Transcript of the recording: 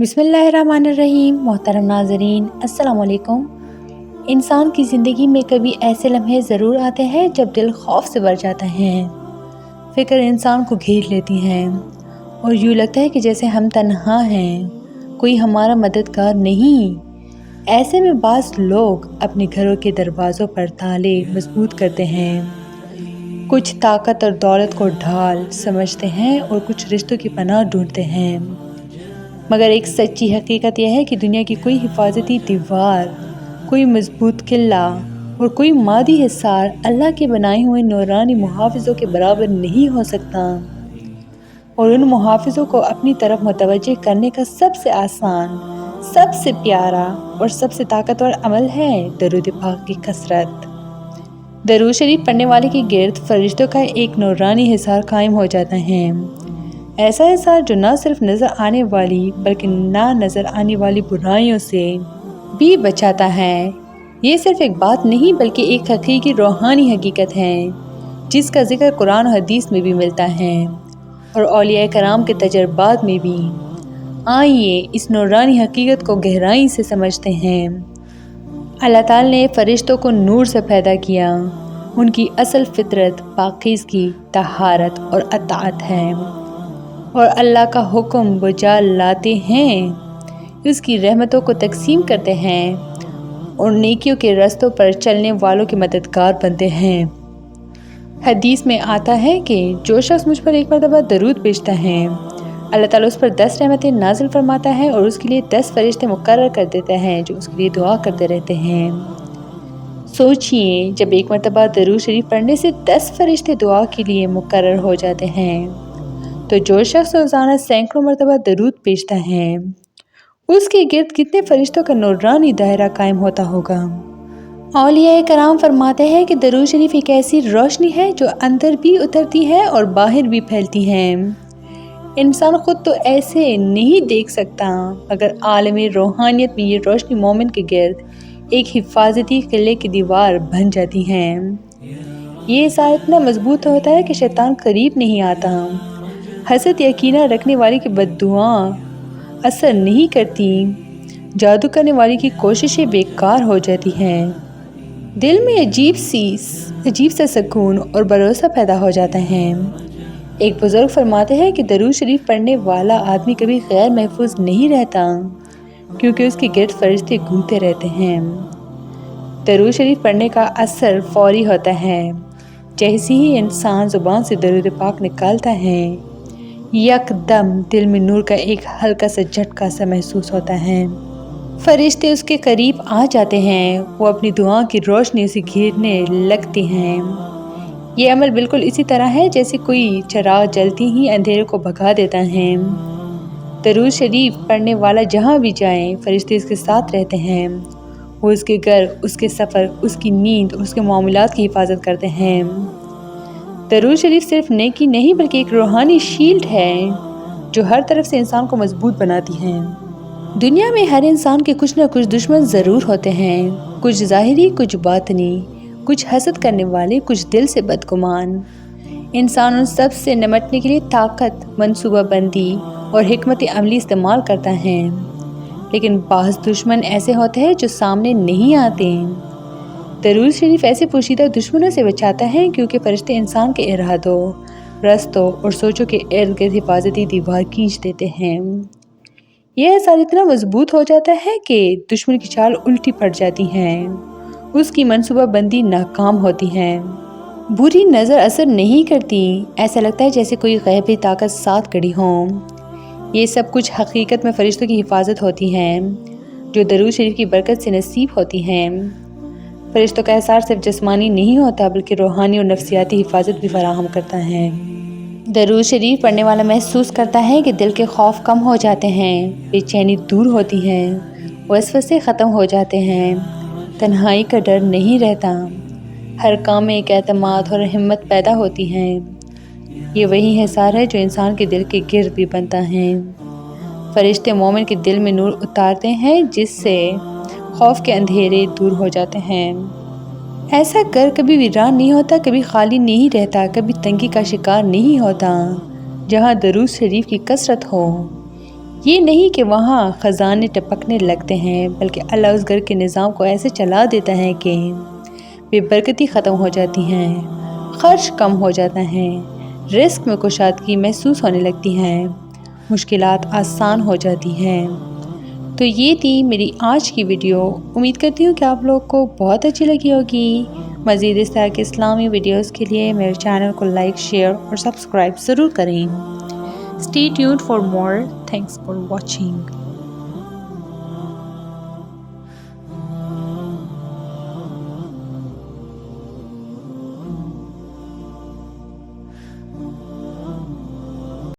बिस्मिल्लाहिर्रहमानिर्रहीम। मोहतरम नाज़रीन, अस्सलाम वालेकुम। इंसान की ज़िंदगी में कभी ऐसे लम्हे ज़रूर आते हैं जब दिल खौफ से भर जाता है। फ़िक्र इंसान को घेर लेती हैं और यूँ लगता है कि जैसे हम तन्हा हैं, कोई हमारा मददगार नहीं। ऐसे में बाज़ लोग अपने घरों के दरवाज़ों पर ताले मजबूत करते हैं। कुछ ताकत और दौलत को ढाल समझते हैं और कुछ रिश्तों की पनाह ढूंढते हैं। मगर एक सच्ची हकीकत यह है कि दुनिया की कोई हिफाजती दीवार, कोई मजबूत किला और कोई मादी हिसार अल्लाह के बनाए हुए नूरानी मुहाफ़िज़ों के बराबर नहीं हो सकता। और उन मुहाफ़िज़ों को अपनी तरफ मुतवज्जे करने का सबसे आसान, सबसे प्यारा और सबसे ताकतवर अमल है दरूद पाक की कसरत। दरूद शरीफ पढ़ने वाले के गिर्द फरिश्तों का एक नूरानी हिसार कायम हो जाता है। ऐसा हिसार जो ना सिर्फ नज़र आने वाली बल्कि ना नज़र आने वाली बुराइयों से भी बचाता है। ये सिर्फ एक बात नहीं बल्कि एक हकीकी रूहानी हकीकत है जिसका जिक्र कुरान और हदीस में भी मिलता है और औलिया कराम के तजर्बात में भी। आइए इस नूरानी हकीकत को गहराई से समझते हैं। अल्लाह ताला ने फरिश्तों को नूर से पैदा किया। उनकी असल फितरत पाकीज़गी, तहारत और अताअत है और अल्लाह का हुक्म वो जा लाते हैं, उसकी रहमतों को तकसीम करते हैं और नेकियों के रास्तों पर चलने वालों के मददगार बनते हैं। हदीस में आता है कि जो शख्स मुझ पर एक मरतबा दरूद भेजता है, अल्लाह ताला उस पर 10 रहमतें नाजिल फरमाता है और उसके लिए 10 फरिश्ते मुकर्रर कर देते हैं जो उसके लिए दुआ करते रहते हैं। सोचिए, जब एक मरतबा दरूद शरीफ पढ़ने से 10 फरिश्ते दुआ के लिए मुकर्रर हो जाते हैं, तो जो शख्स रोज़ाना सैकड़ों मरतबा दरूद भेजता है, उसके गिर्द कितने फरिश्तों का नूरानी दायरा कायम होता होगा। औलिया कराम फरमाते हैं कि दरूद शरीफ एक ऐसी रोशनी है जो अंदर भी उतरती है और बाहर भी फैलती है। इंसान खुद तो ऐसे नहीं देख सकता, मगर आलमी रूहानियत में ये रोशनी मोमिन के गिर्द एक हिफाजती किले की दीवार बन जाती है। ये हिसार इतना मजबूत होता है कि शैतान करीब नहीं आता। हसद यकीना रखने वाले की बद्दुआ असर नहीं करती। जादू करने वाले की कोशिशें बेकार हो जाती हैं। दिल में अजीब सा सुकून और भरोसा पैदा हो जाता है। एक बुजुर्ग फरमाते हैं कि दरूद शरीफ पढ़ने वाला आदमी कभी गैर महफूज नहीं रहता, क्योंकि उसके गिर्द फरिश्ते घूमते रहते हैं। दरूद शरीफ पढ़ने का असर फौरी होता है। जैसे ही इंसान ज़ुबान से दरूद पाक निकालता है, यकदम दिल में नूर का एक हल्का सा झटका सा महसूस होता है। फरिश्ते उसके करीब आ जाते हैं, वो अपनी दुआ की रोशनी उसे घेरने लगते हैं। ये अमल बिल्कुल इसी तरह है जैसे कोई चिराग जलती ही अंधेरे को भगा देता है। दरूद शरीफ पढ़ने वाला जहाँ भी जाए, फरिश्ते उसके साथ रहते हैं। वो उसके घर, उसके सफ़र, उसकी नींद और उसके मामलात की हिफाजत करते हैं। दरूद शरीफ सिर्फ नेकी नहीं बल्कि एक रूहानी शील्ड है जो हर तरफ से इंसान को मजबूत बनाती है। दुनिया में हर इंसान के कुछ न कुछ दुश्मन ज़रूर होते हैं, कुछ ज़ाहिरी, कुछ बातनी, कुछ हसद करने वाले, कुछ दिल से बदगुमान। इंसान उन सब से निपटने के लिए ताकत, मनसूबाबंदी और हिकमत अमली इस्तेमाल करता है, लेकिन बाज़ दुश्मन ऐसे होते हैं जो सामने नहीं आते। दरूद शरीफ ऐसे पोशीदा दुश्मनों से बचाता है क्योंकि फरिश्ते इंसान के इरादों, रस्तों और सोचों के इर्द गिर्द हिफाजती दीवार खींच देते हैं। यह असर इतना मजबूत हो जाता है कि दुश्मन की चाल उल्टी पड़ जाती है, उसकी मनसूबाबंदी नाकाम होती है। बुरी नज़र असर नहीं करती, ऐसा लगता है जैसे कोई गैबी ताकत साथ खड़ी हो। ये सब कुछ हकीकत में फरिश्तों की हिफाजत होती है जो दरूद शरीफ की बरकत से नसीब होती हैं। फरिश्तों का एहसार सिर्फ जिस्मानी नहीं होता बल्कि रूहानी और नफ्सियाती हिफाजत भी फराहम करता है। दरूद शरीफ पढ़ने वाला महसूस करता है कि दिल के खौफ कम हो जाते हैं, बेचैनी दूर होती है, वसवसे ख़त्म हो जाते हैं, तन्हाई का डर नहीं रहता, हर काम में एक एतमाद और हिम्मत पैदा होती है। ये वही हिसार है जो इंसान के दिल के गिर्द भी बनता है। फरिश्ते मोमिन के दिल में नूर उतारते हैं जिससे खौफ के अंधेरे दूर हो जाते हैं। ऐसा घर कभी वीरान नहीं होता, कभी खाली नहीं रहता, कभी तंगी का शिकार नहीं होता, जहाँ दरूद शरीफ की कसरत हो। یہ نہیں کہ وہاں خزانے ٹپکنے لگتے ہیں، بلکہ اللہ اس گھر کے نظام کو ایسے چلا دیتا ہے کہ بے برکتی ختم ہو جاتی ہیں، خرچ کم ہو جاتا ہے، رزق میں کشادگی محسوس ہونے لگتی ہے، مشکلات آسان ہو جاتی ہیں۔ تو یہ تھی میری آج کی ویڈیو۔ امید کرتی ہوں کہ آپ لوگ کو بہت اچھی لگی ہوگی۔ مزید اس طرح کے اسلامی ویڈیوز کے لیے میرے چینل کو لائک، شیئر اور سبسکرائب ضرور کریں۔ Stay tuned for more. Thanks for watching.